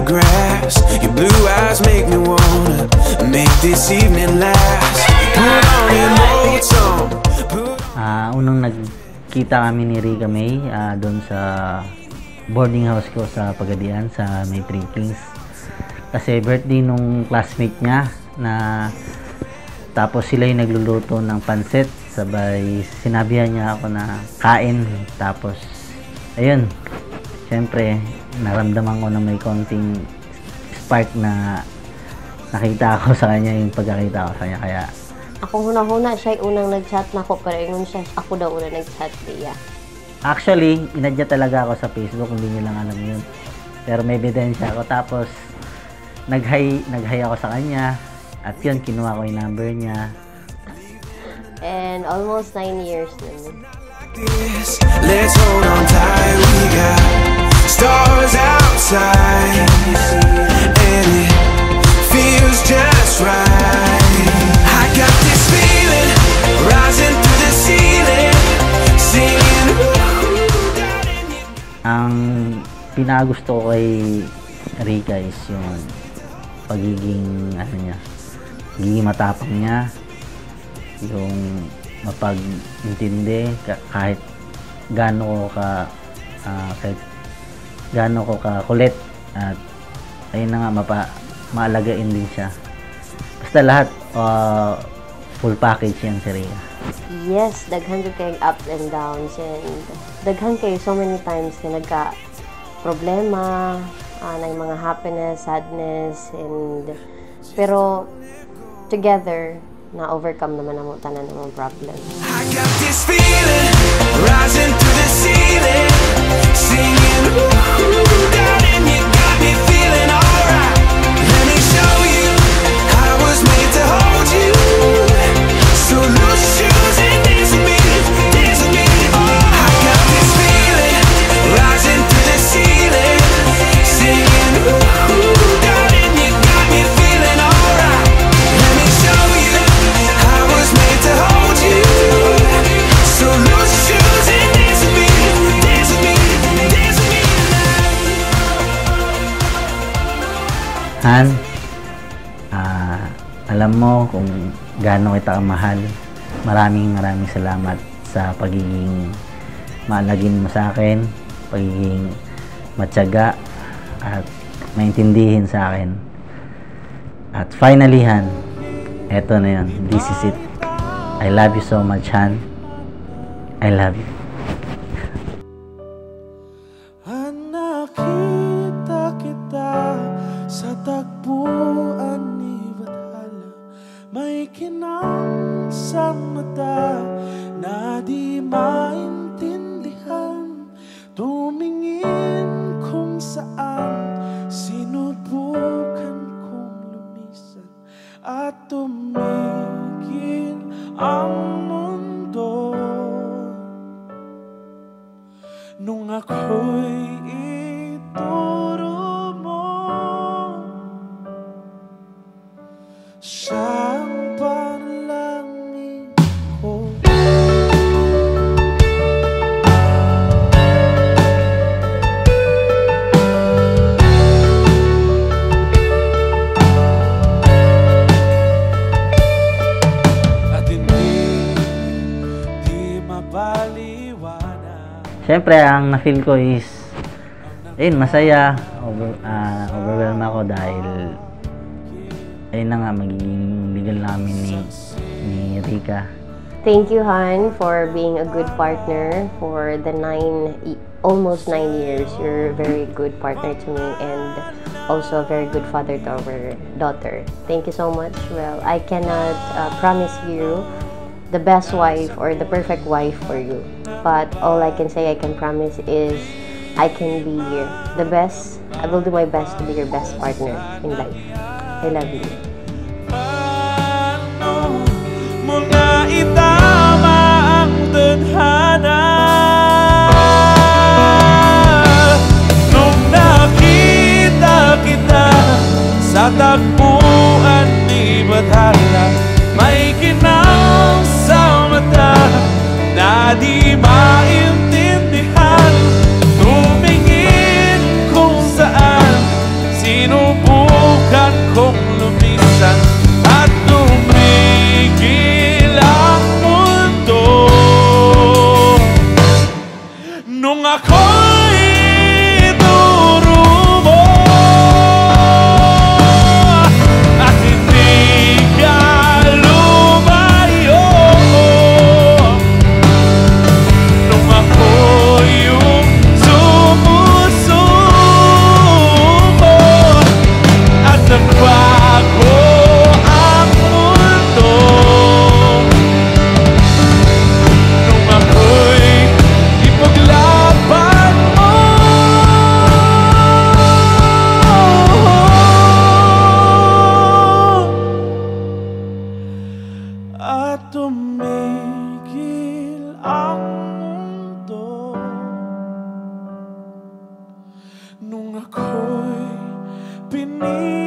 grass. Your blue eyes make me wanna make this evening last. Put on your old song. Unang nagkita kami ni Rica May doon sa boarding house ko sa Pagadian sa May Three Kings. Kasi birthday nung classmate niya na tapos sila yung nagluluto ng pansit. Sabay sinabihan niya ako na kain. Tapos ayun, syempre naramdaman ko na may konting spark na nakita ako sa kanya yung pagkakita ko sa kanya. Kaya ako huna-huna siya unang nag-chat na ako, pero yun siya, ako daw unang nag-chat niya. Actually, inadya talaga ako sa Facebook, hindi niyo lang alam yun. Pero may ebidensya ako. Tapos nag-hi ako sa kanya. At yun, kinuha ko yung number niya. And almost 9 years na. Let's hold on tight, we got stars outside, and it feels just right. I got this feeling rising through the ceiling, singing. Ang pinagusto ko kay Rica is yung pagiging niya, pagiging matapang niya, yung mapag-intindi kahit gaano ko ka kulit, at ayun na nga, maalagain din siya. Basta lahat full package yan si Rica. Yes, daghan kay ups and downs, and daghan kay so many times na nagka problema, na yung mga happiness, sadness, and pero together na overcome naman ang tanan ng mga problem. I got this feeling rising through the ceiling, singing darling, you got me feeling alright. Let me show you I was made to hold you. So loose shoes and dance with me, dance with me. I got this feeling rising through the ceiling, singing darling, you got me feeling alright. Let me show you I was made to hold you. So loose shoes and dance with me, dance with me, dance with me tonight. Han, alam mo kung gaano kita kamahal. Maraming salamat sa pagiging maalagin mo sa akin, pagiging matyaga at maintindihin sa akin. At finally, Han, eto na yun. This is it. I love you so much, Han. I love you. Nakita kita sa tagpuan ni Bathala, may kinang sa mata na di maintindihan, tumingin kung saan, sinubukan kong lumisan at tumigil ang mundo. Nung ako'y ituro mo, siyang panalangin ko. At hindi mapaliwanag. Siyempre, ang na-feel ko is ayun, masaya. Overwhelmed ako dahil ayun na nga, magiging legal namin ni Rica. Thank you, Han, for being a good partner for the almost 9 years. You're a very good partner to me, and also a very good father to our daughter. Thank you so much. Well, I cannot promise you the best wife or the perfect wife for you, but all I can say, I can promise is I can be the best. I will do my best to be your best partner in life. I love you. Paano mo na itama ang tadhana nung nakita kita sa tagpuan ni Bathala, may kinang sa mata na di maintindihan, tumingin kung saan, Sinubukan kong lumisan at tumigil ang mundo nung ako'y durumo at hindi ka lumayo nung ako yung sumusuko at nagbago ang mundo nung ako'y ipaglaban mo at tumigil ang mundo nung ako'y pinili